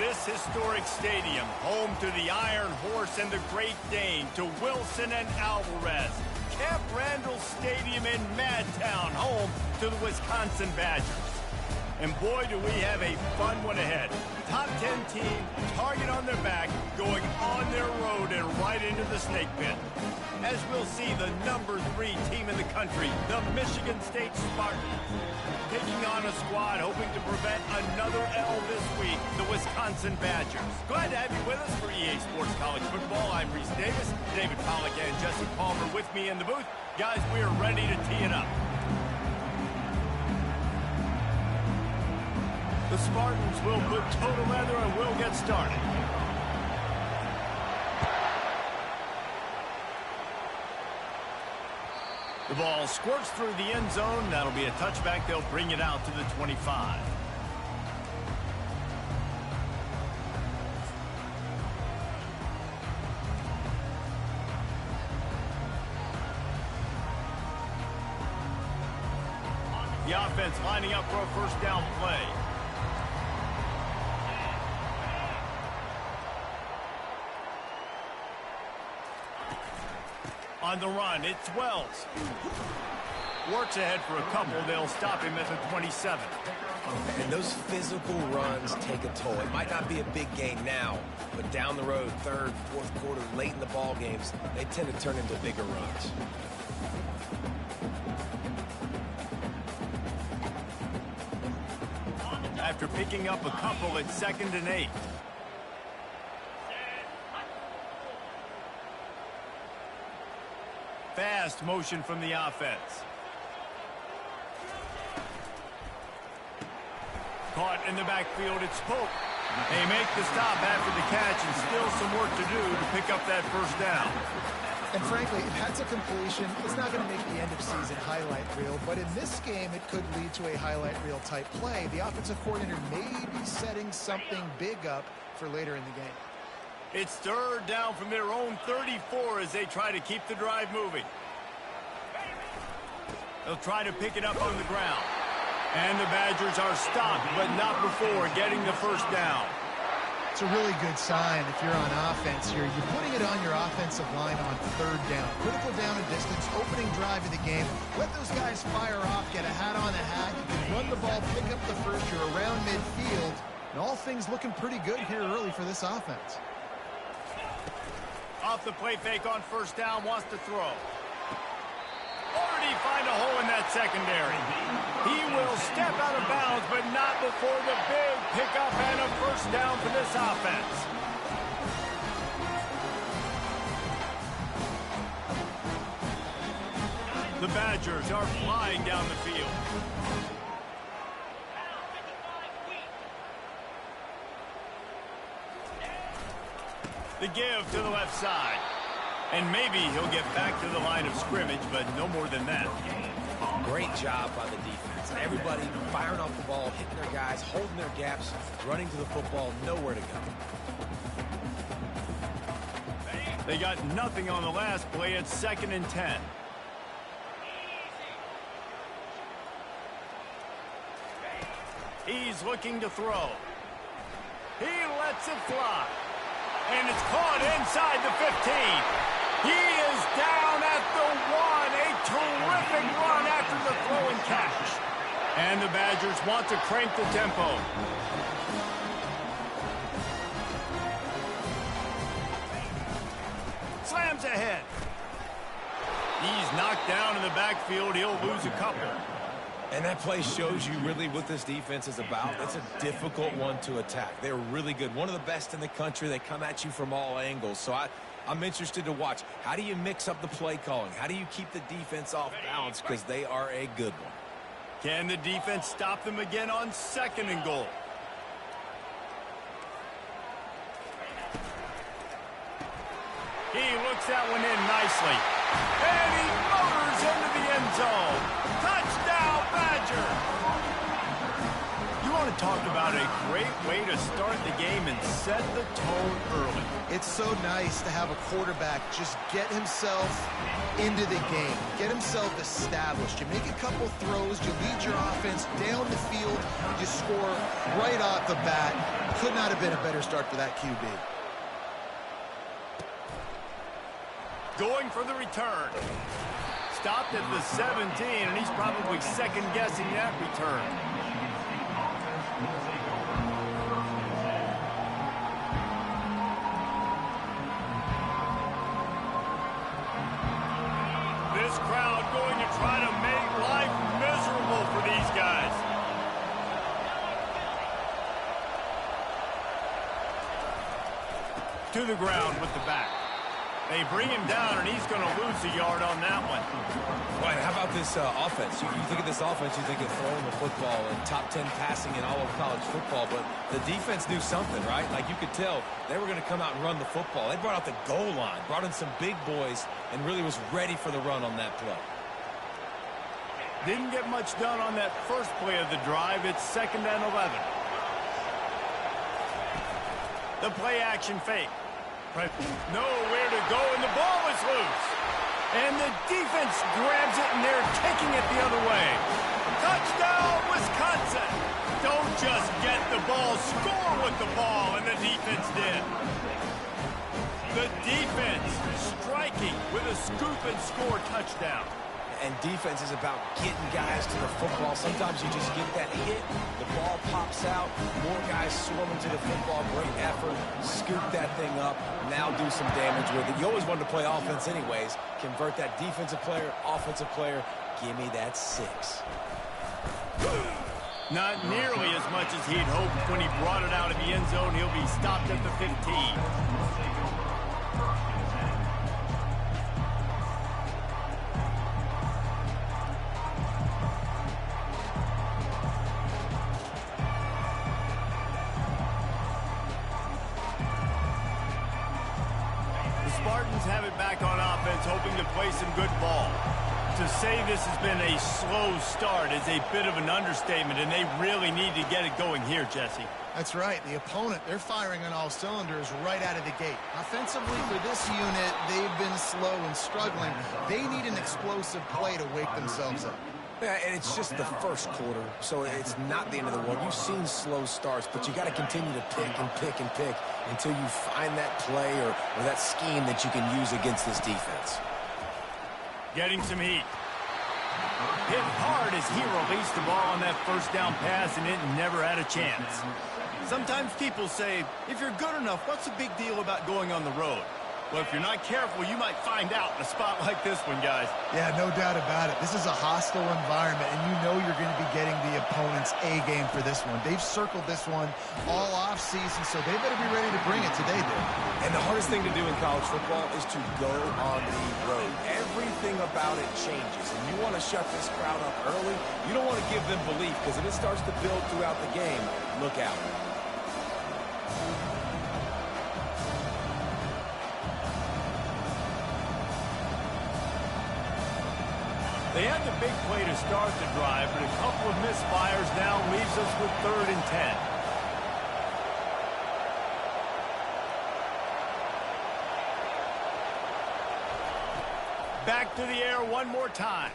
this historic stadium, home to the Iron Horse and the Great Dane, to Wilson and Alvarez. Camp Randall Stadium in Madtown, home to the Wisconsin Badgers. And boy, do we have a fun one ahead. Top 10 team, target on their back, going on their road and right into the snake pit. As we'll see, the number 3 team in the country, the Michigan State Spartans, taking on a squad hoping to prevent another L this week, the Wisconsin Badgers. Glad to have you with us for EA Sports College Football. I'm Reese Davis, David Pollack and Jesse Palmer with me in the booth. Guys, we are ready to tee it up. The Spartans will put total leather and we'll get started. The ball squirts through the end zone. That'll be a touchback. They'll bring it out to the 25. The offense lining up for a first down play. On the run, it's Wells. Works ahead for a couple. They'll stop him at the 27. And those physical runs take a toll. It might not be a big gain now, but down the road, third, fourth quarter, late in the ball games, they tend to turn into bigger runs. After picking up a couple, it's 2nd and 8. Fast motion from the offense. Caught in the backfield, it's Pope. They make the stop after the catch and still some work to do to pick up that first down. And frankly, if that's a completion, it's not going to make the end of season highlight reel, but in this game, it could lead to a highlight reel type play. The offensive coordinator may be setting something big up for later in the game. It's 3rd down from their own 34 as they try to keep the drive moving. They'll try to pick it up on the ground. And the Badgers are stopped, but not before getting the first down. It's a really good sign if you're on offense here. You're putting it on your offensive line on 3rd down. Critical down and distance, opening drive of the game. Let those guys fire off, get a hat on the hat. You can run the ball, pick up the first. You're around midfield. And all things looking pretty good here early for this offense. Off the play fake on first down, wants to throw. Already find a hole in that secondary. He will step out of bounds, but not before the big pickup and a first down for this offense. The Badgers are flying down the field. The give to the left side. And maybe he'll get back to the line of scrimmage, but no more than that. Great job by the defense. Everybody firing off the ball, hitting their guys, holding their gaps, running to the football, nowhere to go. They got nothing on the last play. It's 2nd and 10. He's looking to throw. He lets it fly. And it's caught inside the 15. He is down at the 1. A terrific run after the throw and catch. And the Badgers want to crank the tempo. Slams ahead. He's knocked down in the backfield. He'll lose a couple. And that play shows you really what this defense is about. It's a difficult one to attack. They're really good. One of the best in the country. They come at you from all angles. So I'm interested to watch. How do you mix up the play calling? How do you keep the defense off balance? Because they are a good one. Can the defense stop them again on 2nd and goal? He looks that one in nicely. And he motors into the end zone. Touchdown, Badger! You want to talk about a great way to start the game and set the tone early. It's so nice to have a quarterback just get himself into the game, get himself established. You make a couple throws, you lead your offense down the field, you score right off the bat. Could not have been a better start for that QB. Going for the return. Stopped at the 17, and he's probably second-guessing that return. This crowd going to try to make life miserable for these guys. To the ground with the back. They bring him down, and he's going to lose a yard on that one. Right, how about this offense? You think of this offense, you think of throwing the football and top 10 passing in all of college football, but the defense knew something, right? Like you could tell they were going to come out and run the football. They brought out the goal line, brought in some big boys, and really was ready for the run on that play. Didn't get much done on that first play of the drive. It's 2nd and 11. The play action fake. Nowhere to go, and the ball is loose. And the defense grabs it, and they're taking it the other way. Touchdown, Wisconsin! Don't just get the ball, score with the ball, and the defense did. The defense striking with a scoop and score touchdown. And defense is about getting guys to the football. Sometimes you just get that hit, the ball pops out, more guys swarming to the football, great effort, scoop that thing up, now do some damage with it. You always wanted to play offense anyways. Convert that defensive player, offensive player, give me that 6. Not nearly as much as he'd hoped when he brought it out of the end zone. He'll be stopped at the 15. Spartans have it back on offense, hoping to play some good ball. To say this has been a slow start is a bit of an understatement, and they really need to get it going here, Jesse. That's right. The opponent, they're firing on all cylinders right out of the gate. Offensively, for this unit, they've been slow and struggling. They need an explosive play to wake themselves up. Yeah, and it's just the first quarter, so it's not the end of the world. You've seen slow starts, but you got to continue to pick and pick and pick until you find that play or that scheme that you can use against this defense. Getting some heat. Hit hard as he released the ball on that first down pass, and it never had a chance. Sometimes people say, if you're good enough, what's the big deal about going on the road? Well, if you're not careful, you might find out in a spot like this one, guys. Yeah, no doubt about it. This is a hostile environment, and you know you're going to be getting the opponent's A-game for this one. They've circled this one all offseason, so they better be ready to bring it today, dude. And the hardest thing to do in college football is to go on the road. Everything about it changes, and you want to shut this crowd up early. You don't want to give them belief, because if it starts to build throughout the game, look out. They had the big play to start the drive, but a couple of misfires now leaves us with 3rd and 10. Back to the air one more time.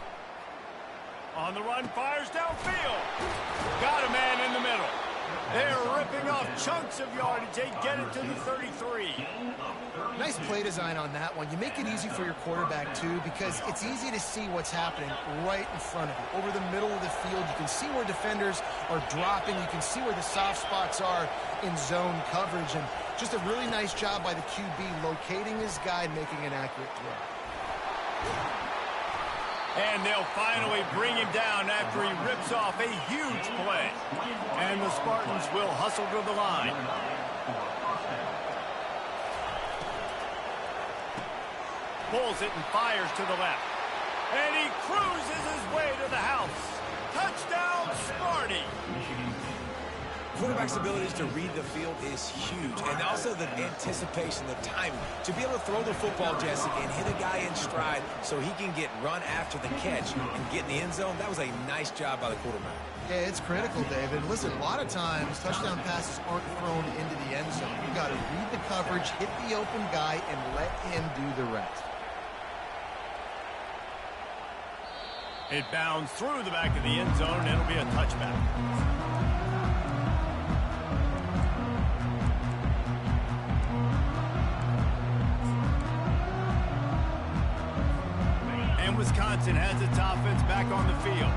On the run, fires downfield. Got a man in the middle. They're ripping off chunks of yardage. They get it to the 33. Nice play design on that one. You make it easy for your quarterback, too, because it's easy to see what's happening right in front of you. Over the middle of the field, you can see where defenders are dropping. You can see where the soft spots are in zone coverage. And just a really nice job by the QB locating his guy and making an accurate throw. And they'll finally bring him down after he rips off a huge play. And the Spartans will hustle to the line. Pulls it and fires to the left. And he cruises his way to the house. Touchdown, Sparty! Quarterback's abilities to read the field is huge, and also the anticipation, the timing. To be able to throw the football, Jesse, and hit a guy in stride so he can get run after the catch and get in the end zone, that was a nice job by the quarterback. Yeah, it's critical, David. Listen, a lot of times, touchdown passes aren't thrown into the end zone. You've got to read the coverage, hit the open guy, and let him do the rest. It bounds through the back of the end zone, and it'll be a touchback. Wisconsin has its offense back on the field.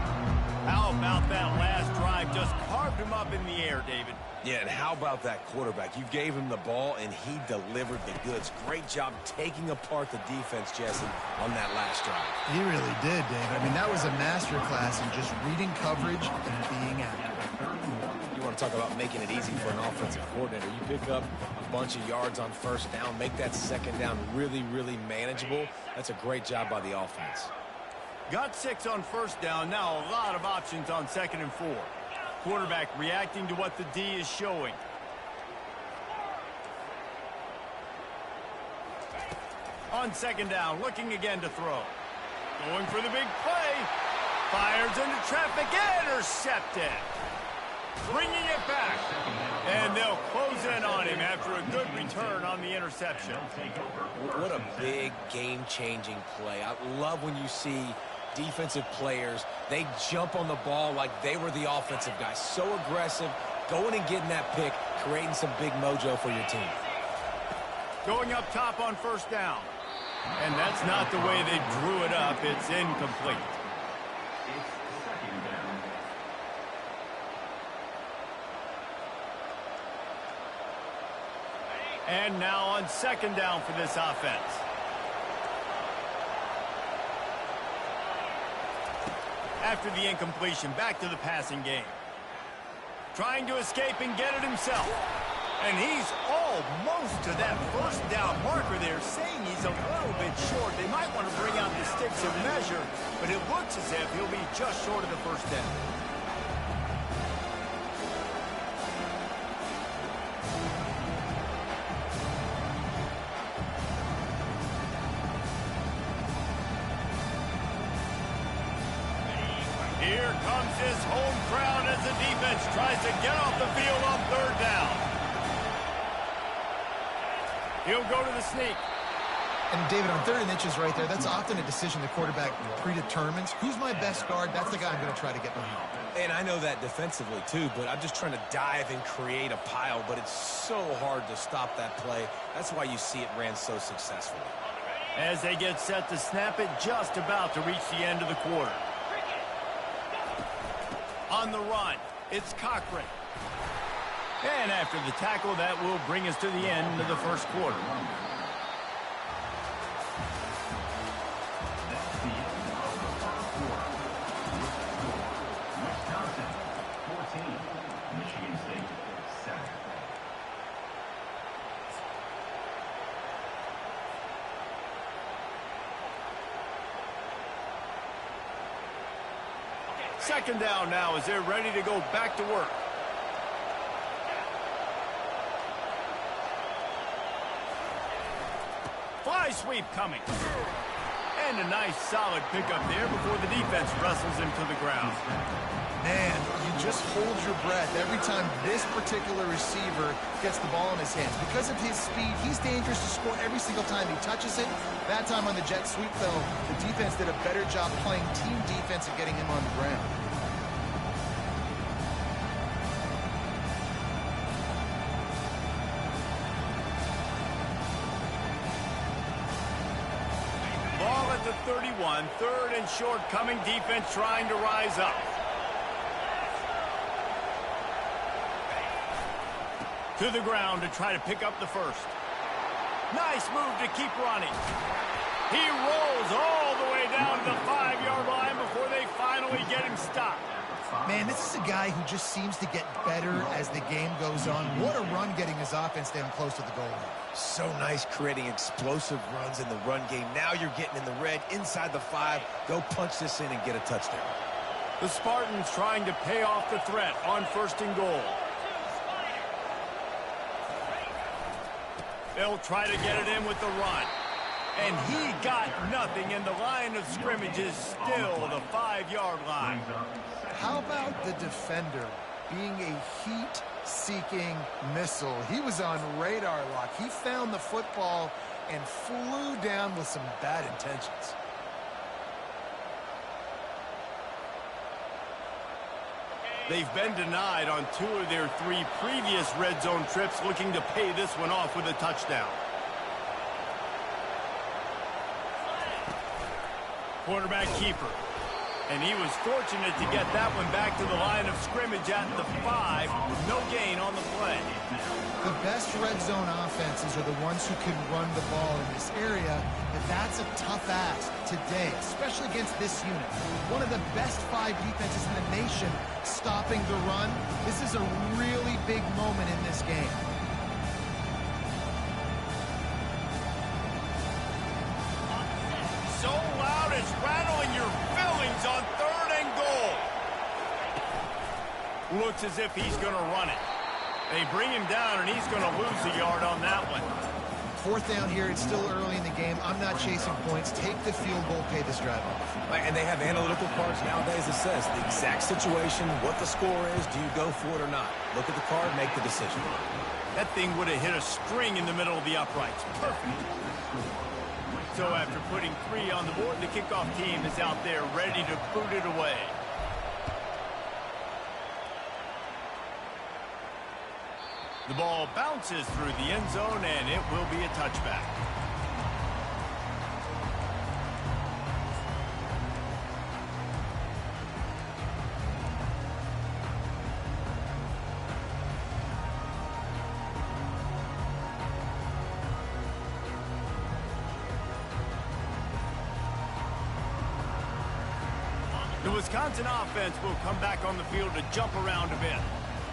How about that last drive? Just carved him up in the air, David. Yeah, and how about that quarterback? You gave him the ball, and he delivered the goods. Great job taking apart the defense, Jesse, on that last drive. He really did, Dave. I mean, that was a masterclass in just reading coverage and being accurate. You want to talk about making it easy for an offensive coordinator. You pick up a bunch of yards on first down, make that second down really, really manageable. That's a great job by the offense. Got 6 on first down. Now a lot of options on 2nd and 4. Quarterback reacting to what the D is showing. On 2nd down, looking again to throw. Going for the big play. Fires into traffic. Intercepted. Bringing it back. And they'll close in on him after a good return on the interception. What a big game-changing play. I love when you see defensive players, they jump on the ball like they were the offensive guys. So aggressive, going and getting that pick, creating some big mojo for your team. Going up top on first down. And that's not the way they drew it up. It's incomplete. And now on 2nd down for this offense. After the incompletion, back to the passing game. Trying to escape and get it himself. And he's almost to that first down marker there, saying he's a little bit short. They might want to bring out the sticks and measure, but it looks as if he'll be just short of the first down. Here comes his home crowd as the defense tries to get off the field on 3rd down. He'll go to the sneak. And David, on 3rd and inches right there, that's often a decision the quarterback predetermines. Who's my best guard? That's the guy I'm going to try to get behind. And I know that defensively too, but I'm just trying to dive and create a pile, but it's so hard to stop that play. That's why you see it ran so successfully. As they get set to snap it, just about to reach the end of the quarter. On the run, it's Cochran. And after the tackle, that will bring us to the end of the first quarter. Second down now as they're ready to go back to work. Fly sweep coming. And a nice solid pickup there before the defense wrestles him to the ground. Man, you just hold your breath every time this particular receiver gets the ball in his hands. Because of his speed, he's dangerous to score every single time he touches it. That time on the jet sweep, though, the defense did a better job playing team defense and getting him on the ground. Ball at the 31, 3rd and short coming, defense trying to rise up. To the ground to try to pick up the first. Nice move to keep running. He rolls all the way down to the 5-yard line before they finally get him stopped. Man, this is a guy who just seems to get better as the game goes on. What a run getting his offense down close to the goal line. So nice creating explosive runs in the run game. Now you're getting in the red, inside the 5. Go punch this in and get a touchdown. The Spartans trying to pay off the threat on 1st and goal. They'll try to get it in with the run. And he got nothing, and the line of scrimmage is still the 5-yard line. How about the defender being a heat-seeking missile? He was on radar lock. He found the football and flew down with some bad intentions. They've been denied on 2 of their 3 previous red zone trips, looking to pay this one off with a touchdown. Quarterback keeper. And he was fortunate to get that one back to the line of scrimmage at the 5 with no gain on the play. The best red zone offenses are the ones who can run the ball in this area, but that's a tough ask today, especially against this unit. One of the best 5 defenses in the nation stopping the run. This is a really big moment in this game. So loud it's rattling your fillings on 3rd and goal. Looks as if he's going to run it. They bring him down, and he's going to lose a yard on that one. 4th down here. It's still early in the game. I'm not chasing points. Take the field goal, pay this drive off. And they have analytical cards nowadays that says the exact situation, what the score is, do you go for it or not? Look at the card, make the decision. That thing would have hit a string in the middle of the uprights. Perfect. So after putting 3 on the board, the kickoff team is out there ready to boot it away. The ball bounces through the end zone, and it will be a touchback. The Wisconsin offense will come back on the field to jump around a bit.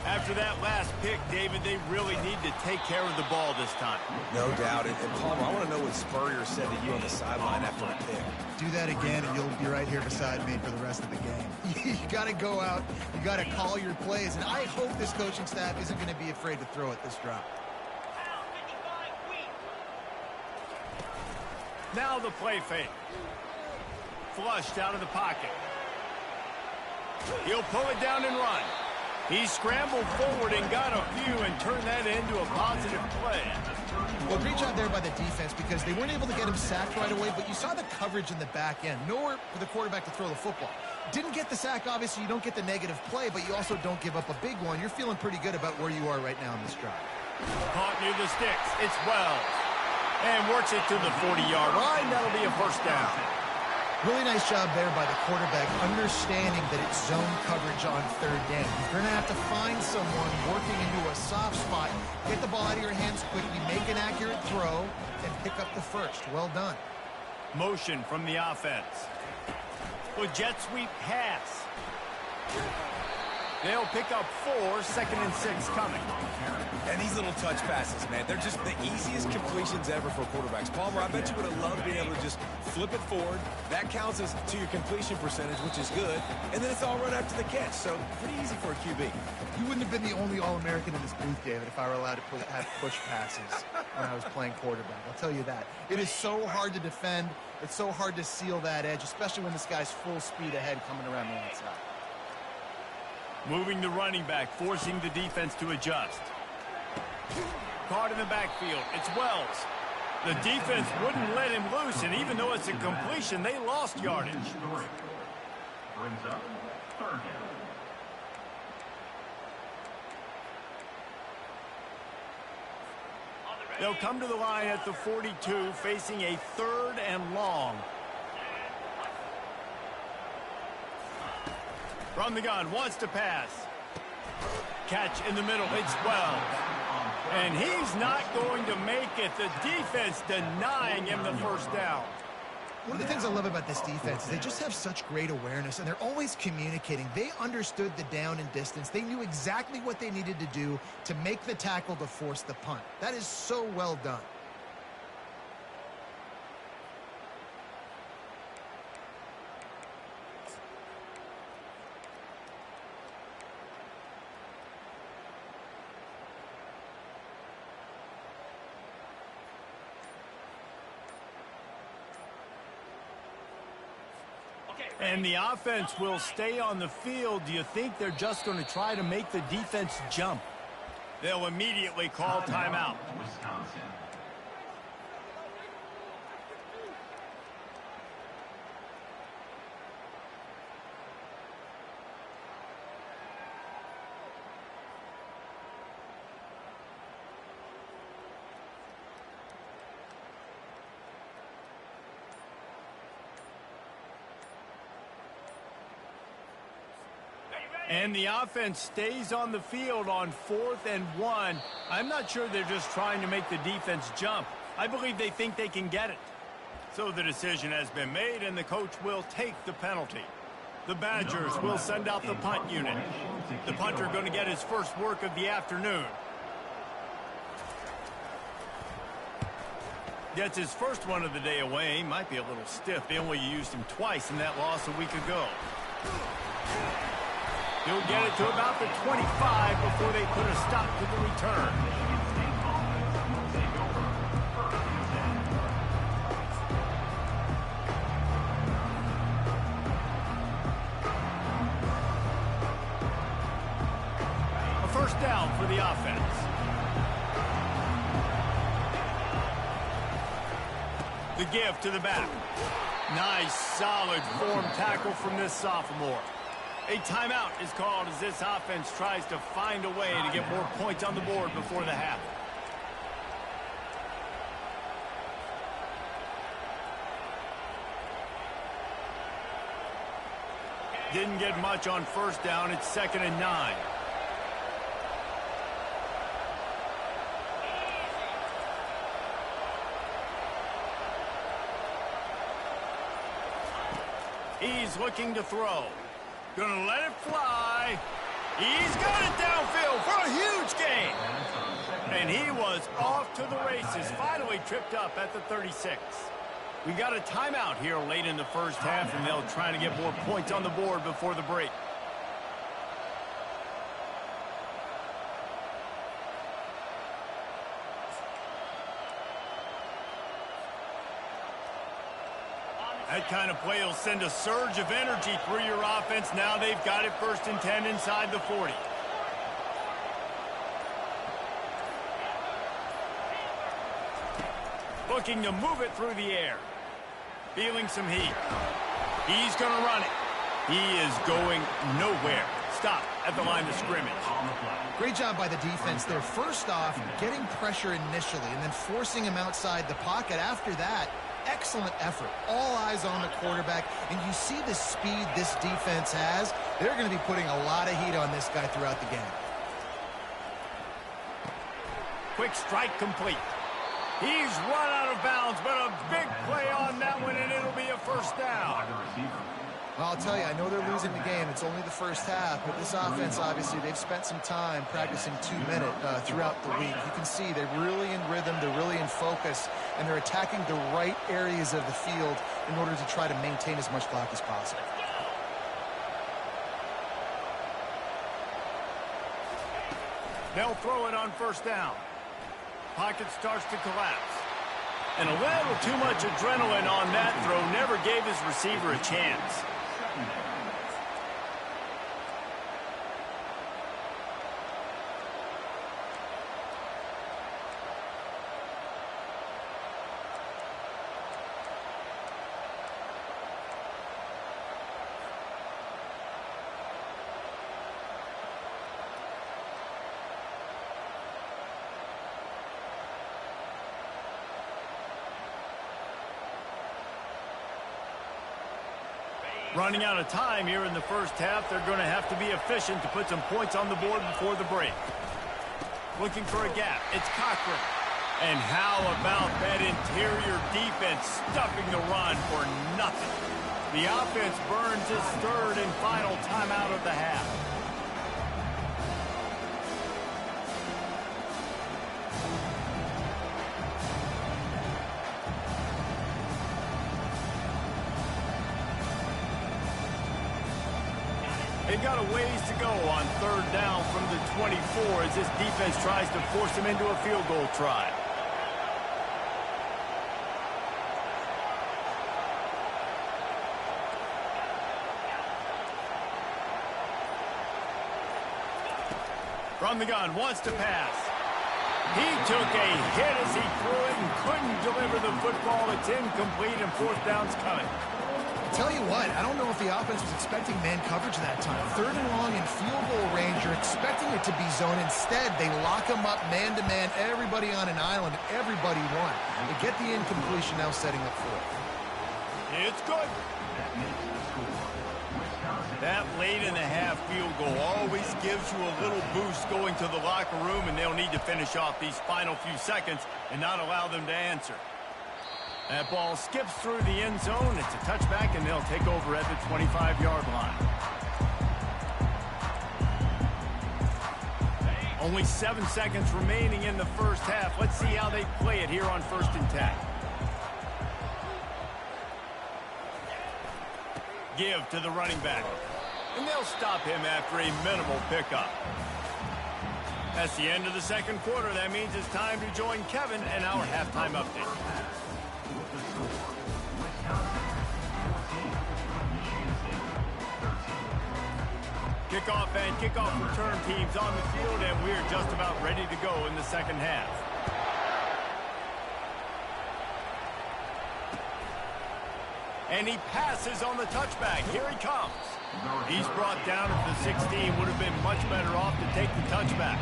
After that last pick, David, they really need to take care of the ball this time. No doubt. And Palmer, I want to know what Spurrier said to you on the sideline after a pick. Do that again, and you'll be right here beside me for the rest of the game. You got to go out. You got to call your plays. And I hope this coaching staff isn't going to be afraid to throw it this drop. Now the play fake. Flushed out of the pocket. He'll pull it down and run. He scrambled forward and got a few and turned that into a positive play. Well, great job there by the defense because they weren't able to get him sacked right away, but you saw the coverage in the back end. Nowhere for the quarterback to throw the football. Didn't get the sack, obviously. You don't get the negative play, but you also don't give up a big one. You're feeling pretty good about where you are right now in this drive. Caught near the sticks. It's Wells. And works it to the 40-yard line. That'll be a first down. Really nice job there by the quarterback, understanding that it's zone coverage on 3rd down. You're going to have to find someone working into a soft spot, get the ball out of your hands quickly, make an accurate throw, and pick up the first. Well done. Motion from the offense. With jet sweep pass. They'll pick up 4, 2nd and 6 coming. And these little touch passes, man, they're just the easiest completions ever for quarterbacks. Palmer, I bet you would have loved being able to just flip it forward. That counts as to your completion percentage, which is good. And then it's all run after the catch, so pretty easy for a QB. You wouldn't have been the only All-American in this booth, David, if I were allowed to have push passes when I was playing quarterback. I'll tell you that. It is so hard to defend. It's so hard to seal that edge, especially when this guy's full speed ahead coming around the outside. Moving the running back, forcing the defense to adjust. Caught in the backfield. It's Wells. The defense wouldn't let him loose, and even though it's a completion, they lost yardage. Brings up 3rd down. They'll come to the line at the 42, facing a 3rd and long. From the gun, wants to pass. Catch in the middle, it's Wells. And he's not going to make it. The defense denying him the first down. One of the things I love about this defense is they just have such great awareness, and they're always communicating. They understood the down and distance. They knew exactly what they needed to do to make the tackle to force the punt. That is so well done. And the offense will stay on the field. Do you think they're just going to try to make the defense jump? They'll immediately call timeout. Wisconsin. And the offense stays on the field on 4th and 1. I'm not sure they're just trying to make the defense jump. I believe they think they can get it. So the decision has been made, and the coach will take the penalty. The Badgers will send out the punt unit. The punter going to get his first work of the afternoon. Gets his first one of the day away. Might be a little stiff. They only used him twice in that loss a week ago. He'll get it to about the 25 before they put a stop to the return. A first down for the offense. The give to the back. Nice, solid form tackle from this sophomore. A timeout is called as this offense tries to find a way to get more points on the board before the half. Didn't get much on first down. It's 2nd and 9. He's looking to throw. Gonna let it fly. He's got it downfield for a huge gain. And he was off to the races. Finally tripped up at the 36. We got a timeout here late in the first half, and they'll try to get more points on the board before the break. That kind of play will send a surge of energy through your offense. Now they've got it 1st and 10 inside the 40. Looking to move it through the air. Feeling some heat. He's going to run it. He is going nowhere. Stop at the line of scrimmage. Great job by the defense there. First off, getting pressure initially and then forcing him outside the pocket. After that, excellent effort. All eyes on the quarterback, and you see the speed this defense has. They're going to be putting a lot of heat on this guy throughout the game. Quick strike complete. He's run out of bounds, but a big play on that one, and it'll be a first down. Well, I'll tell you, I know they're losing the game. It's only the first half, but this offense, obviously, they've spent some time practicing 2-minute throughout the week. You can see they're really in rhythm, they're really in focus, and they're attacking the right areas of the field in order to try to maintain as much clock as possible. They'll throw it on first down. Pocket starts to collapse. And a little too much adrenaline on that throw. Never gave his receiver a chance. Running out of time here in the first half. They're going to have to be efficient to put some points on the board before the break. Looking for a gap. It's Cochran. And how about that interior defense stuffing the run for nothing? The offense burns its 3rd and final timeout of the half. They've got a ways to go on 3rd down from the 24 as this defense tries to force them into a field goal try. From the gun, wants to pass. He took a hit as he threw it and couldn't deliver the football. It's incomplete and 4th down's coming. Tell you what, I don't know if the offense was expecting man coverage that time. 3rd and long in field goal range, you're expecting it to be zone. Instead, they lock them up man-to-man, everybody on an island, everybody won. They get the incompletion, now setting up 4th. It's good. That makes the score. That late in the half field goal always gives you a little boost going to the locker room, and they'll need to finish off these final few seconds and not allow them to answer. That ball skips through the end zone. It's a touchback, and they'll take over at the 25-yard line. Only 7 seconds remaining in the first half. Let's see how they play it here on 1st and 10. Give to the running back. And they'll stop him after a minimal pickup. That's the end of the second quarter. That means it's time to join Kevin and our halftime update. Kickoff and kickoff return teams on the field, and we're just about ready to go in the second half. And he passes on the touchback. Here he comes. He's brought down at the 16. Would have been much better off to take the touchback.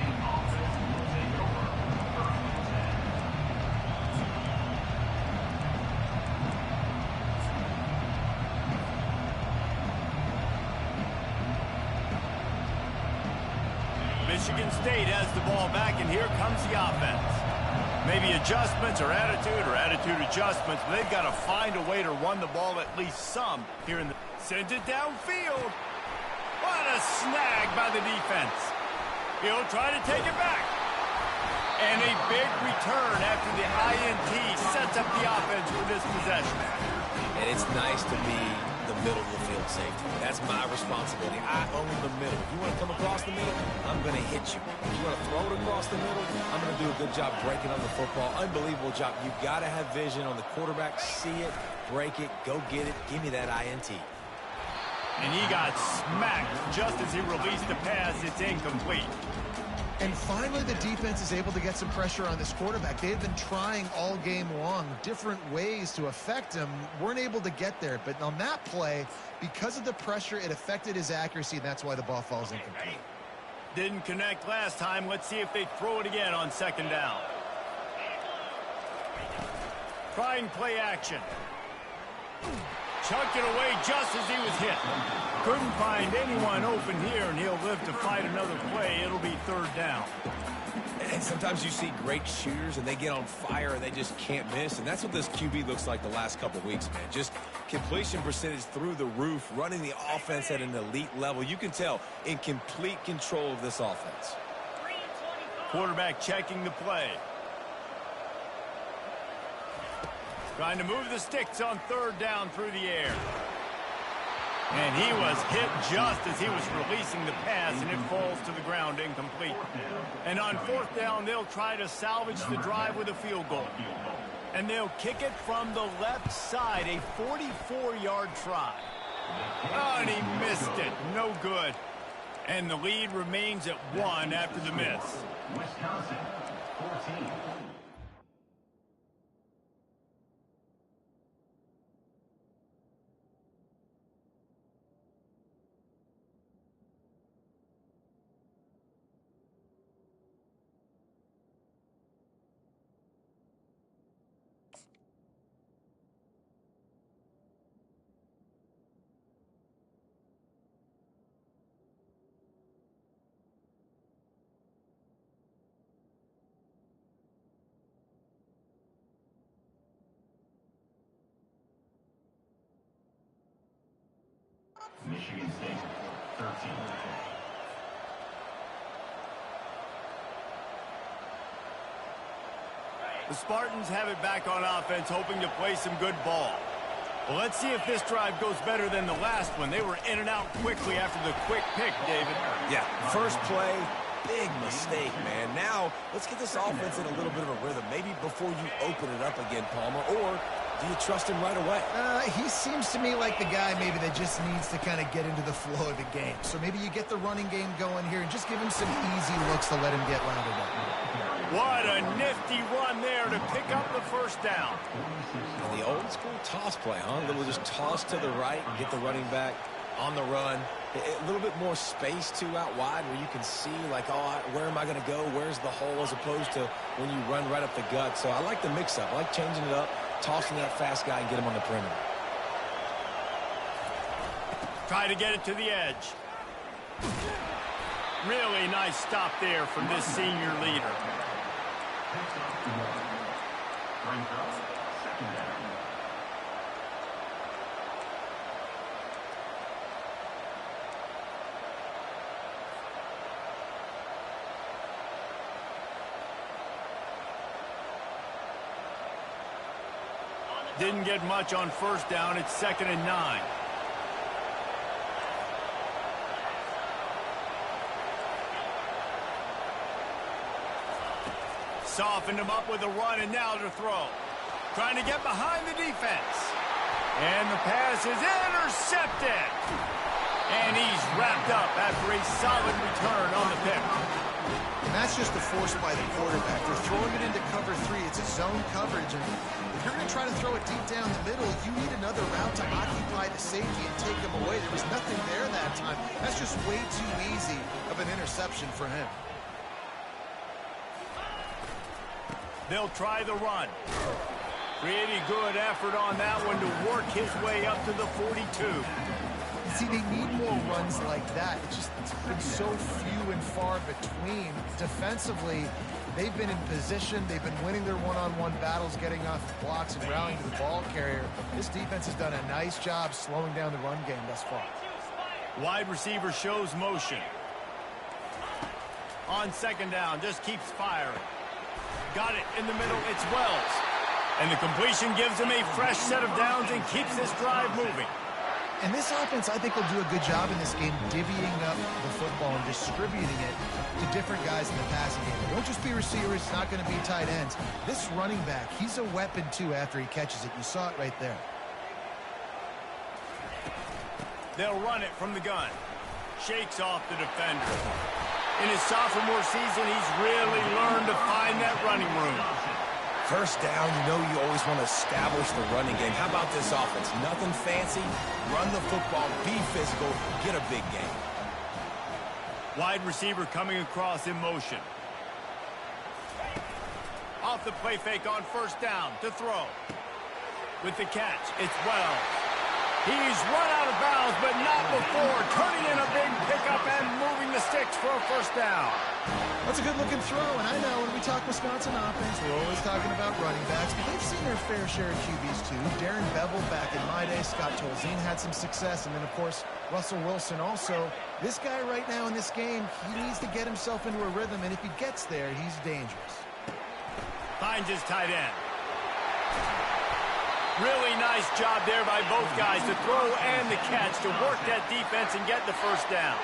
Michigan State has the ball back, and here comes the offense. Maybe adjustments or attitude adjustments, but they've got to find a way to run the ball at least some here in the... Sends it downfield. What a snag by the defense. He'll try to take it back. And a big return after the INT sets up the offense for this possession. And it's nice to be the middle of the field safety. That's my responsibility. I own the middle. If you want to come across the middle, I'm going to hit you. If you want to throw it across the middle, I'm going to do a good job breaking on the football. Unbelievable job. You've got to have vision on the quarterback. See it, break it, go get it. Give me that INT. And he got smacked just as he released the pass. It's incomplete. And finally, the defense is able to get some pressure on this quarterback. They've been trying all game long different ways to affect him. Weren't able to get there. But on that play, because of the pressure, it affected his accuracy, and that's why the ball falls incomplete. Didn't connect last time. Let's see if they throw it again on 2nd down. Trying play action. Chucked it away just as he was hit. Couldn't find anyone open here, and he'll live to fight another play. It'll be 3rd down. And sometimes you see great shooters, and they get on fire, and they just can't miss. And that's what this QB looks like the last couple of weeks, man. Just completion percentage through the roof, running the offense at an elite level. You can tell in complete control of this offense. Quarterback checking the play. Trying to move the sticks on 3rd down through the air. And he was hit just as he was releasing the pass, and it falls to the ground incomplete. And on 4th down, they'll try to salvage the drive with a field goal. And they'll kick it from the left side, a 44-yard try. Oh, and he missed it. No good. And the lead remains at 1 after the miss. Wisconsin, 14. Michigan State, 13. The Spartans have it back on offense, hoping to play some good ball. Well, let's see if this drive goes better than the last one. They were in and out quickly after the quick pick, David. Yeah, first play, big mistake, man. Now, let's get this offense in a little bit of a rhythm. Maybe before you open it up again, Palmer, or do you trust him right away? He seems to me like the guy maybe that just needs to kind of get into the flow of the game. So maybe you get the running game going here and just give him some easy looks to let him get rounded up. What a nifty run there to pick up the 1st down. And the old school toss play, huh? A little just toss to the right and get the running back on the run. A little bit more space, too, out wide where you can see, like, oh, where am I going to go? Where's the hole, as opposed to when you run right up the gut. So I like the mix-up. I like changing it up, tossing that fast guy and get him on the perimeter. Try to get it to the edge. Really nice stop there from this senior leader. Brings up second down. Didn't get much on first down. It's 2nd and 9. Softened him up with a run, and now to throw. Trying to get behind the defense. And the pass is intercepted. And he's wrapped up after a solid return on the pick. And that's just a force by the quarterback. They're throwing it into cover 3. It's a zone coverage. And if you're going to try to throw it deep down the middle, you need another route to occupy the safety and take him away. There was nothing there that time. That's just way too easy of an interception for him. They'll try the run. Pretty good effort on that one to work his way up to the 42. See, they need more runs like that. It's been so few and far between. Defensively, they've been in position. They've been winning their one-on-one battles, getting off the blocks and rallying to the ball carrier. This defense has done a nice job slowing down the run game thus far. Wide receiver shows motion. On 2nd down, just keeps firing. Got it in the middle. It's Wells. And the completion gives him a fresh set of downs and keeps this drive moving. And this offense, I think, will do a good job in this game divvying up the football and distributing it to different guys in the passing game. It won't just be receivers. It's not going to be tight ends. This running back, he's a weapon, too, after he catches it. You saw it right there. They'll run it from the gun. Shakes off the defender. In his sophomore season, he's really learned to find that running room. First down, you know you always want to establish the running game. How about this offense? Nothing fancy. Run the football, be physical, get a big game. Wide receiver coming across in motion. Off the play fake on 1st down to throw. With the catch, it's Wells. He's run out of bounds, but not before turning in a big pickup and moving the sticks for a 1st down. That's a good-looking throw, and I know when we talk Wisconsin offense, we're always talking about running backs, but they've seen their fair share of QBs, too. Darren Bevel back in my day, Scott Tolzien had some success, and then, of course, Russell Wilson also. This guy right now in this game, he needs to get himself into a rhythm, and if he gets there, he's dangerous. Finds his tight end. Really nice job there by both guys to throw and the catch to work that defense and get the 1st down.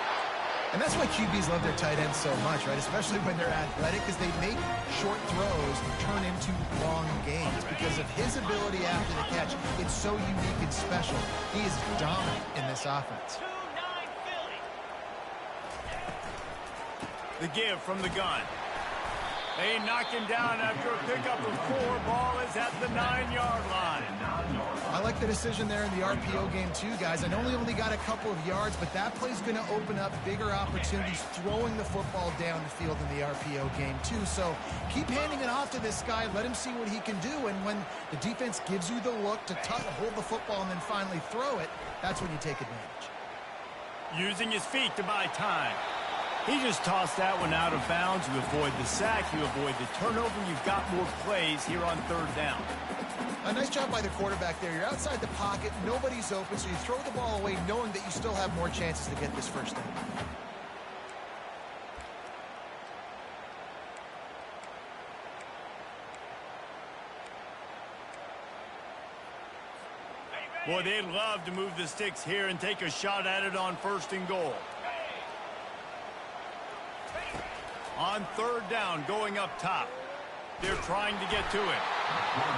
And that's why QBs love their tight ends so much, right? Especially when they're athletic, because they make short throws turn into long gains. Because of his ability after the catch, it's so unique and special. He is dominant in this offense. The give from the gun. They knock him down after a pickup of 4. Ball is at the 9-yard line. I like the decision there in the RPO game too, guys. I know he only got a couple of yards, but that play's going to open up bigger opportunities throwing the football down the field in the RPO game too. So keep handing it off to this guy. Let him see what he can do. And when the defense gives you the look to hold the football and then finally throw it, that's when you take advantage. Using his feet to buy time. He just tossed that one out of bounds. You avoid the sack, you avoid the turnover. You've got more plays here on 3rd down. A nice job by the quarterback there. You're outside the pocket, nobody's open, so you throw the ball away knowing that you still have more chances to get this 1st down. Boy, they'd love to move the sticks here and take a shot at it on 1st and goal. On 3rd down, going up top. They're trying to get to it.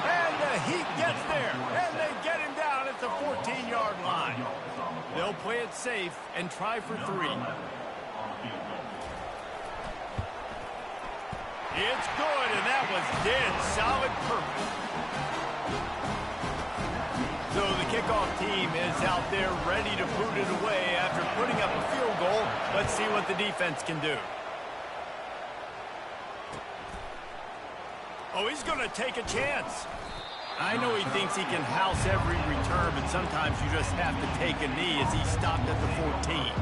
And the Heat gets there. And they get him down at the 14-yard line. They'll play it safe and try for 3. It's good, and that was dead solid perfect. So the kickoff team is out there ready to boot it away after putting up a field goal. Let's see what the defense can do. Oh, he's going to take a chance. I know he thinks he can house every return, but sometimes you just have to take a knee as he stopped at the 14.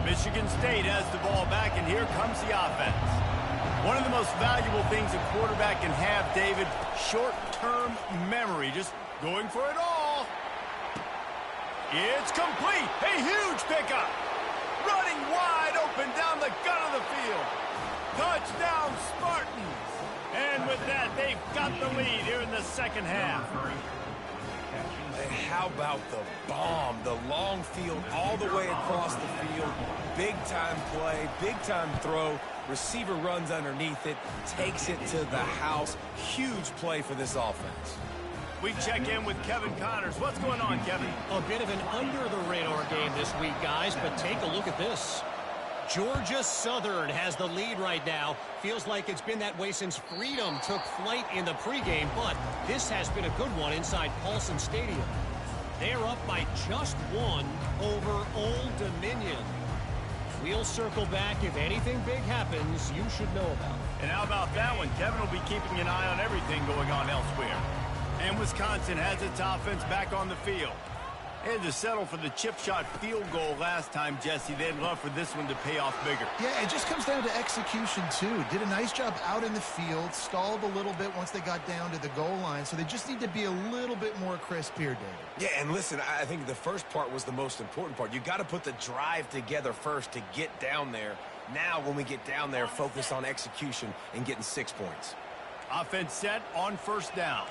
Michigan State has the ball back, and here comes the offense. One of the most valuable things a quarterback can have, David, short-term memory. Just going for it all. It's complete. A huge pickup. Running wide open down the gut of the field. Touchdown, Spartans. And with that, they've got the lead here in the second half. And how about the bomb? The long field all the way across the field. Big-time play, big-time throw. Receiver runs underneath it, takes it to the house. Huge play for this offense. We check in with Kevin Connors. What's going on, Kevin? A bit of an under-the-radar game this week, guys, but take a look at this. Georgia Southern has the lead right now. Feels like it's been that way since Freedom took flight in the pregame, but this has been a good one inside Paulson Stadium. They're up by just one over Old Dominion. We'll circle back. If anything big happens, you should know about it. And how about that one? Kevin will be keeping an eye on everything going on elsewhere. And Wisconsin has its offense back on the field. They had to settle for the chip shot field goal last time, Jesse. They'd love for this one to pay off bigger. Yeah, it just comes down to execution, too. Did a nice job out in the field, stalled a little bit once they got down to the goal line, so they just need to be a little bit more crisp here, David. Yeah, and listen, I think the first part was the most important part. You got to put the drive together first to get down there. Now, when we get down there, focus on execution and getting 6 points. Offense set on first down.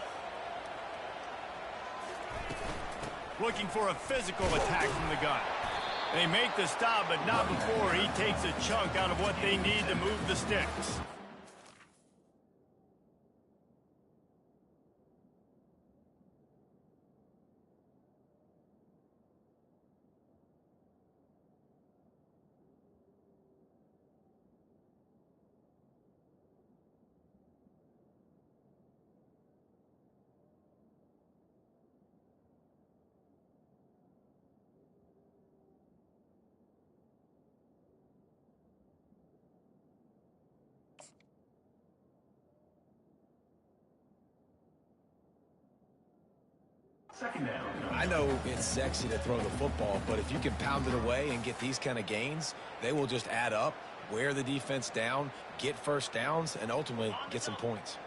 Looking for a physical attack from the gun. They make the stop, but not before he takes a chunk out of what they need to move the sticks. Second down. I know it's sexy to throw the football, but if you can pound it away and get these kind of gains, they will just add up, wear the defense down, get first downs, and ultimately get some points.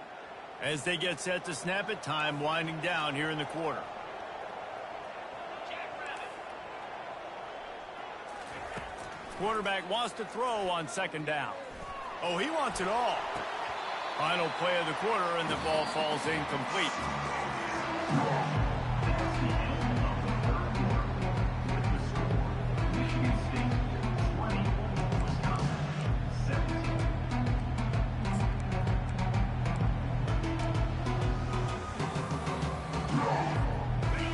As they get set to snap it, time winding down here in the quarter. Quarterback wants to throw on second down. Oh, he wants it all. Final play of the quarter, and the ball falls incomplete.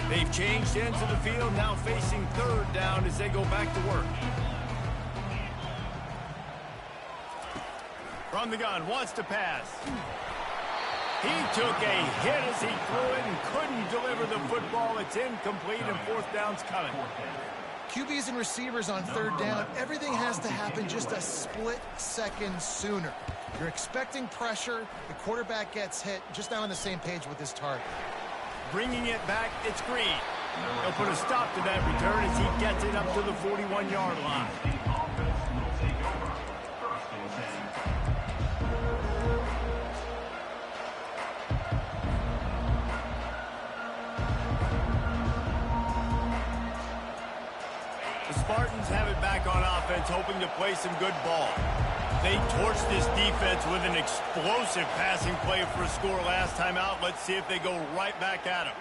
They've changed ends of the field, now facing third down as they go back to work. From the gun, wants to pass. He took a hit as he threw it and couldn't deliver the football. It's incomplete, and fourth down's coming. QBs and receivers on third down, everything has to happen just a split second sooner. You're expecting pressure, the quarterback gets hit, just not on the same page with his target. Bringing it back, it's Green. He'll put a stop to that return as he gets it up to the 41-yard line. The Spartans have it back on offense, hoping to play some good ball. They torched this defense with an explosive passing play for a score last time out. Let's see if they go right back at him.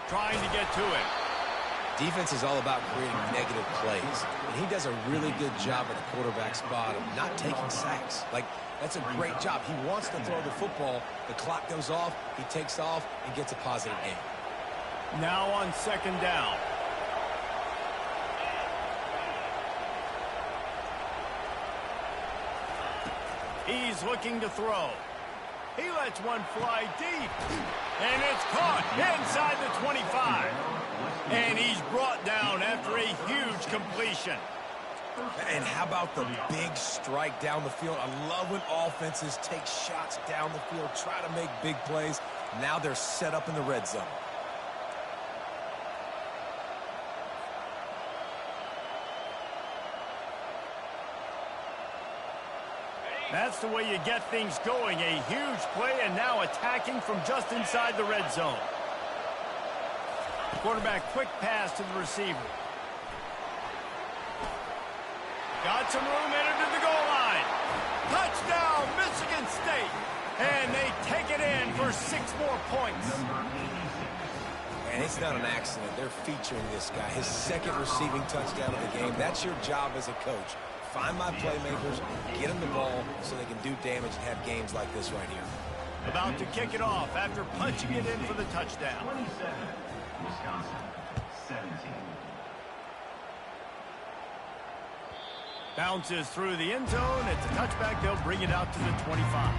Trying to get to it. Defense is all about creating negative plays, and he does a really good job at the quarterback spot of not taking sacks. Like, that's a great job. He wants to throw the football. The clock goes off, he takes off, and gets a positive game. Now on second down. He's looking to throw. He lets one fly deep. And it's caught inside the 25. And he's brought down after a huge completion. And how about the big strike down the field? I love when offenses take shots down the field, try to make big plays. Now they're set up in the red zone. That's the way you get things going. A huge play and now attacking from just inside the red zone. Quarterback quick pass to the receiver. Got some room headed to the goal line. Touchdown, Michigan State. And they take it in for 6 more points. And it's not an accident. They're featuring this guy. His second receiving touchdown of the game. That's your job as a coach. Find my playmakers, get them the ball so they can do damage and have games like this right here. About to kick it off after punching it in for the touchdown. 27, Wisconsin, 17. Bounces through the end zone. It's a touchback. They'll bring it out to the 25.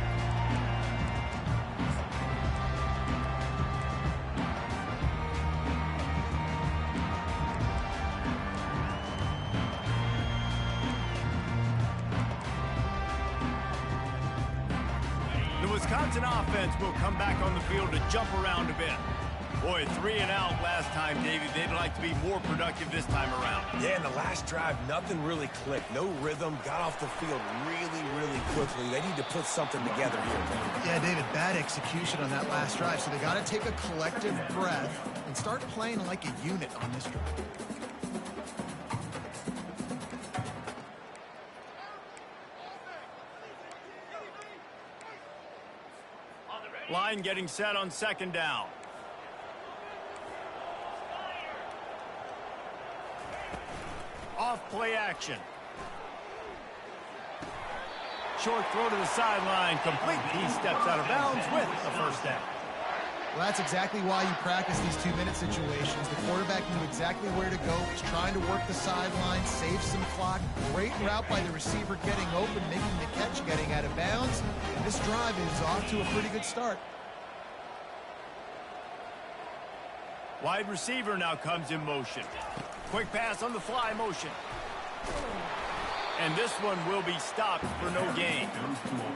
The Wisconsin offense will come back on the field to jump around a bit. Boy, 3 and out last time, Davey. They'd like to be more productive this time around. Yeah, in the last drive, nothing really clicked. No rhythm. Got off the field really quickly. They need to put something together here. Yeah, David, bad execution on that last drive. So they got to take a collective breath and start playing like a unit on this drive. Line getting set on second down. Off play action. Short throw to the sideline. Complete. He steps out of bounds with the first down. Well, that's exactly why you practice these 2-minute situations. The quarterback knew exactly where to go. He's trying to work the sideline, save some clock. Great route by the receiver getting open, making the catch, getting out of bounds. And this drive is off to a pretty good start. Wide receiver now comes in motion. Quick pass on the fly motion. And this one will be stopped for no gain.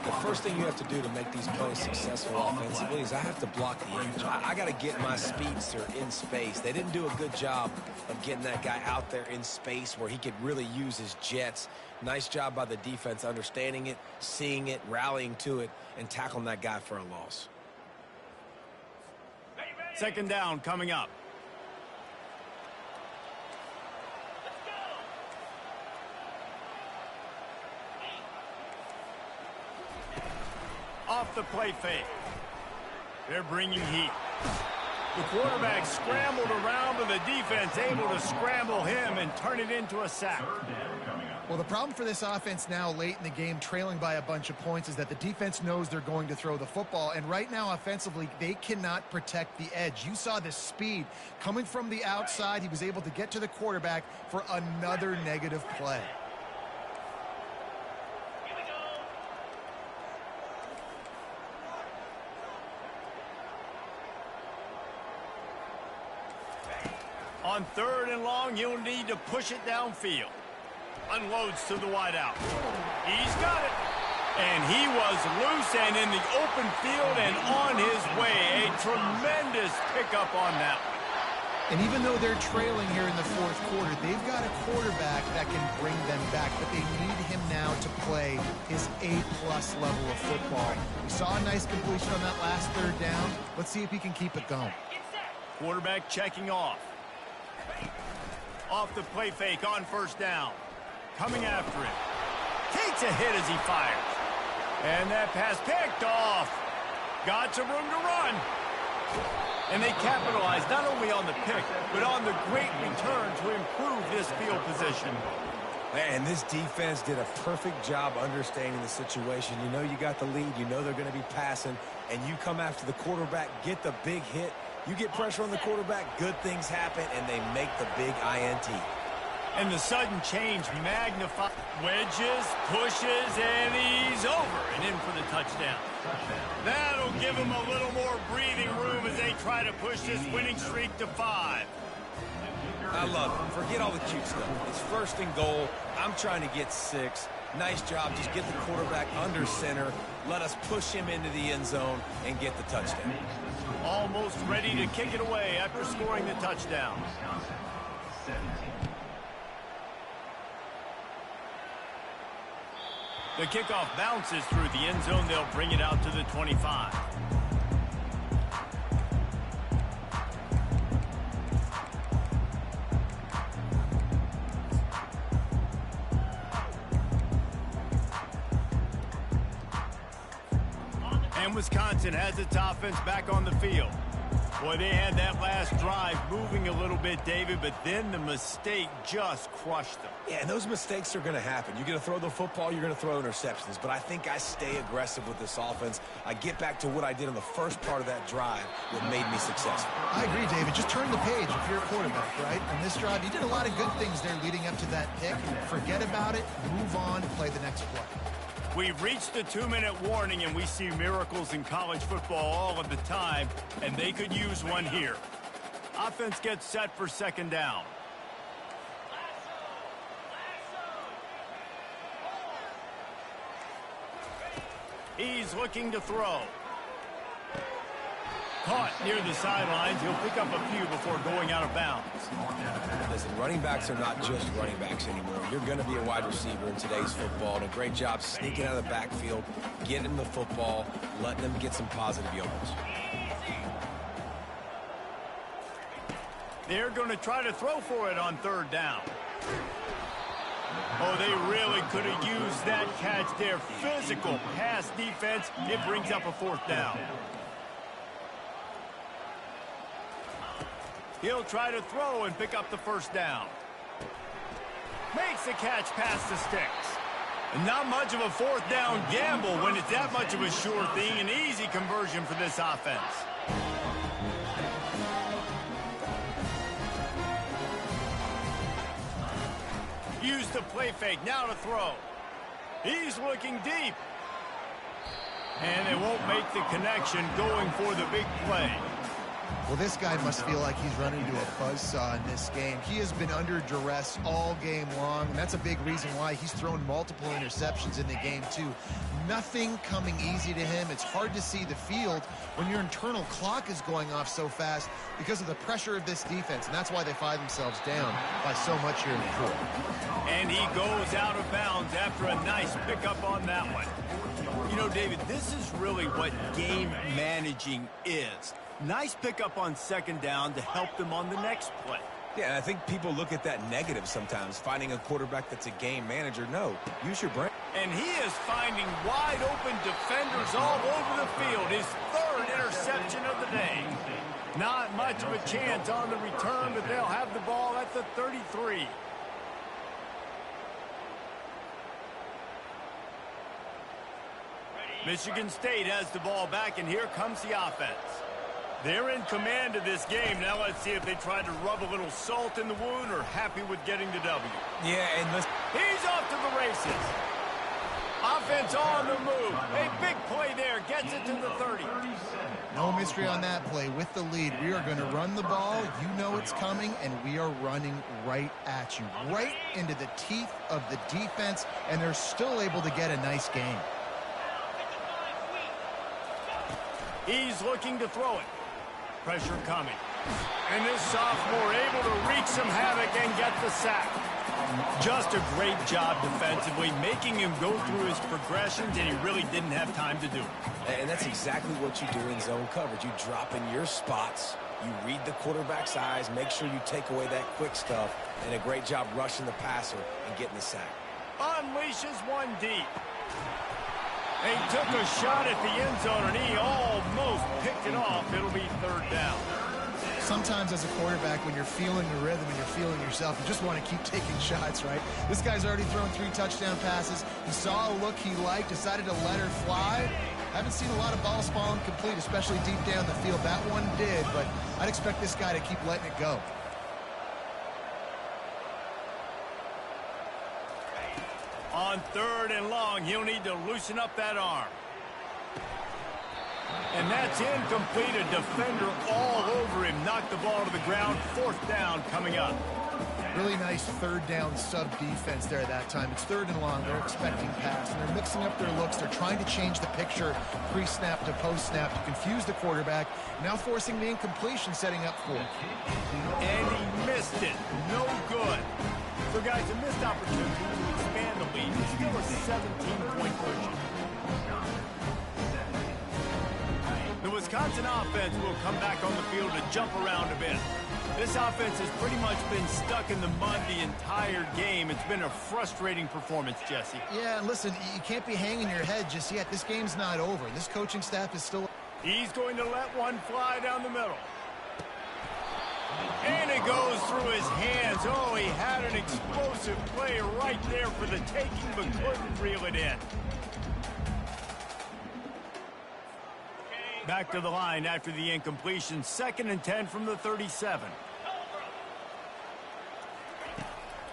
The first thing you have to do to make these plays successful offensively is I have to block the edge. I got to get my speedster in space. They didn't do a good job of getting that guy out there in space where he could really use his jets. Nice job by the defense understanding it, seeing it, rallying to it, and tackling that guy for a loss. Second down coming up. Off the play fake. They're bringing heat. The quarterback scrambled around, but the defense able to scramble him and turn it into a sack. Well, the problem for this offense now late in the game, trailing by a bunch of points, is that the defense knows they're going to throw the football. And right now, offensively, they cannot protect the edge. You saw the speed coming from the outside. He was able to get to the quarterback for another negative play. On third and long, he'll need to push it downfield. Unloads to the wideout. He's got it. And he was loose and in the open field and on his way. A tremendous pickup on that one. And even though they're trailing here in the fourth quarter, they've got a quarterback that can bring them back, but they need him now to play his A-plus level of football. We saw a nice completion on that last third down. Let's see if he can keep it going. Quarterback checking off. Off the play fake on first down. Coming after it. Takes a hit as he fires. And that pass picked off. Got some room to run. And they capitalized not only on the pick, but on the great return to improve this field position. And this defense did a perfect job understanding the situation. You know you got the lead. You know they're going to be passing. And you come after the quarterback, get the big hit. You get pressure on the quarterback, good things happen, and they make the big INT. And the sudden change magnifies. Wedges, pushes, and he's over and in for the touchdown. That'll give him a little more breathing room as they try to push this winning streak to 5. I love it. Forget all the cute stuff. It's 1st and goal. I'm trying to get 6. Nice job. Just get the quarterback under center. Let us push him into the end zone and get the touchdown. Almost ready to kick it away after scoring the touchdown. Wisconsin, 17. The kickoff bounces through the end zone. They'll bring it out to the 25. And Wisconsin has its offense back on the field. Boy, they had that last drive moving a little bit, David, but then the mistake just crushed them. Yeah, and those mistakes are going to happen. You're going to throw the football, you're going to throw interceptions. But I think I stay aggressive with this offense. I get back to what I did in the first part of that drive that made me successful. I agree, David. Just turn the page if you're a quarterback, right? On this drive, you did a lot of good things there leading up to that pick. Forget about it, move on, play the next play. We've reached the 2-minute warning, and we see miracles in college football all of the time, and they could use one here. Offense gets set for 2nd down. He's looking to throw. Caught near the sidelines. He'll pick up a few before going out of bounds. Listen, running backs are not just running backs anymore. You're going to be a wide receiver in today's football, and a great job sneaking out of the backfield, getting the football, letting them get some positive yards. They're going to try to throw for it on 3rd down. Oh, they really could have used that catch there. Physical pass defense. It brings up a 4th down. He'll try to throw and pick up the 1st down. Makes the catch past the sticks. And not much of a 4th down gamble when it's that much of a sure thing. An easy conversion for this offense. Use the play fake. Now to throw. He's looking deep. And they won't make the connection going for the big play. Well, this guy must feel like he's running into a buzzsaw in this game. He has been under duress all game long, and that's a big reason why he's thrown multiple interceptions in the game, too. Nothing coming easy to him. It's hard to see the field when your internal clock is going off so fast because of the pressure of this defense, and that's why they find themselves down by so much here in the 4th. And he goes out of bounds after a nice pickup on that one. You know, David, this is really what game managing is. Nice pickup on 2nd down to help them on the next play. Yeah, and I think people look at that negative sometimes, finding a quarterback that's a game manager. No, use your brain. And he is finding wide open defenders all over the field. His 3rd interception of the day. Not much of a chance on the return, but they'll have the ball at the 33. Michigan State has the ball back, and here comes the offense. They're in command of this game. Now let's see if they try to rub a little salt in the wound or happy with getting the W. Yeah, and listen. He's off to the races. Offense on the move. A big play there. Gets it to the 30. No mystery on that play. With the lead, we are going to run the ball. You know it's coming, and we are running right at you. Right into the teeth of the defense, and they're still able to get a nice game. He's looking to throw it. Pressure coming. And this sophomore able to wreak some havoc and get the sack. Just a great job defensively, making him go through his progressions, and he really didn't have time to do it. And that's exactly what you do in zone coverage. You drop in your spots, you read the quarterback's eyes, make sure you take away that quick stuff, and a great job rushing the passer and getting the sack. Unleashes one deep. He took a shot at the end zone, and he almost picked it off. It'll be 3rd down. Sometimes as a quarterback, when you're feeling the rhythm and you're feeling yourself, you just want to keep taking shots, right? This guy's already thrown 3 touchdown passes. He saw a look he liked, decided to let her fly. Haven't seen a lot of balls falling complete, especially deep down the field. That one did, but I'd expect this guy to keep letting it go. On 3rd and long, he'll need to loosen up that arm. And that's incomplete. A defender all over him. Knocked the ball to the ground. 4th down coming up. Really nice 3rd down sub defense there that time. It's 3rd and long. They're expecting pass, and they're mixing up their looks. They're trying to change the picture pre-snap to post-snap to confuse the quarterback. Now forcing the incompletion, setting up for it. And he missed it. No good. So, guys, a missed opportunity to expand the lead. It's still a 17-point cushion. The Wisconsin offense will come back on the field to jump around a bit. This offense has pretty much been stuck in the mud the entire game. It's been a frustrating performance, Jesse. Yeah, and listen, you can't be hanging your head just yet. This game's not over. This coaching staff is still... He's going to let one fly down the middle. And it goes through his hands. Oh, he had an explosive play right there for the taking, but couldn't reel it in. Back to the line after the incompletion. 2nd and 10 from the 37.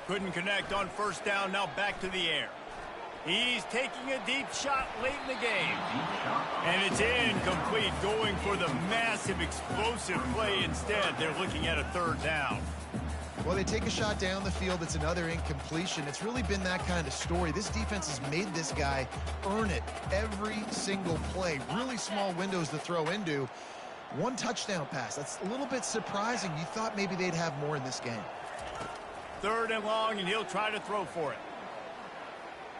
Couldn't connect on 1st down. Now back to the air. He's taking a deep shot late in the game. And it's incomplete, going for the massive explosive play instead. They're looking at a 3rd down. Well, they take a shot down the field. It's another incompletion. It's really been that kind of story. This defense has made this guy earn it every single play. Really small windows to throw into. 1 touchdown pass. That's a little bit surprising. You thought maybe they'd have more in this game. 3rd and long, and he'll try to throw for it.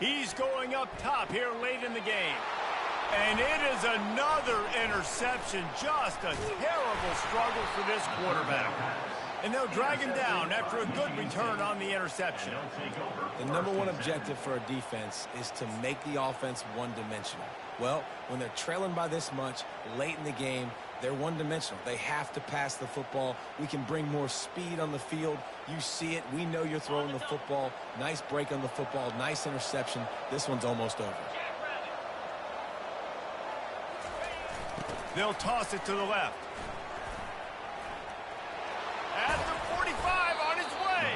He's going up top here late in the game. And it is another interception. Just a terrible struggle for this quarterback. And they'll drag him down after a good return on the interception. The #1 objective for a defense is to make the offense one-dimensional. Well, when they're trailing by this much late in the game, they're one-dimensional. They have to pass the football. We can bring more speed on the field. You see it. We know you're throwing the football. Nice break on the football. Nice interception. This one's almost over. They'll toss it to the left. At the 45, on his way.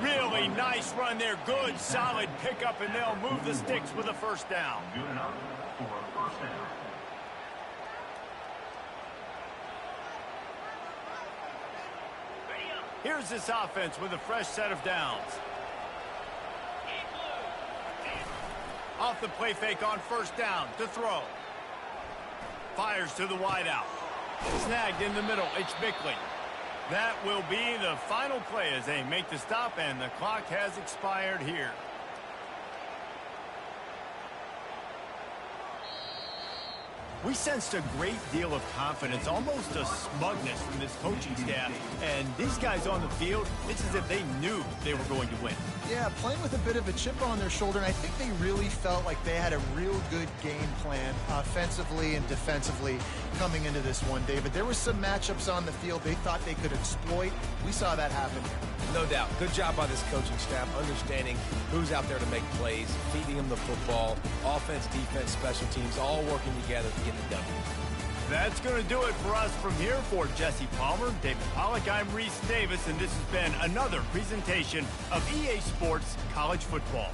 Really nice run there. Good, solid pickup, and they'll move the sticks with a 1st down. Good enough for a 1st down. Here's this offense with a fresh set of downs. Off the play fake on 1st down to throw. Fires to the wideout. Snagged in the middle. It's Bickley. That will be the final play as they make the stop, and the clock has expired here. We sensed a great deal of confidence, almost a smugness from this coaching staff. And these guys on the field, it's as if they knew they were going to win. Yeah, playing with a bit of a chip on their shoulder, and I think they really felt like they had a real good game plan offensively and defensively coming into this one, David. There were some matchups on the field they thought they could exploit. We saw that happen here. No doubt. Good job by this coaching staff, understanding who's out there to make plays, feeding them the football, offense, defense, special teams, all working together to get the W. That's going to do it for us from here. For Jesse Palmer, David Pollack, I'm Reese Davis, and this has been another presentation of EA Sports College Football.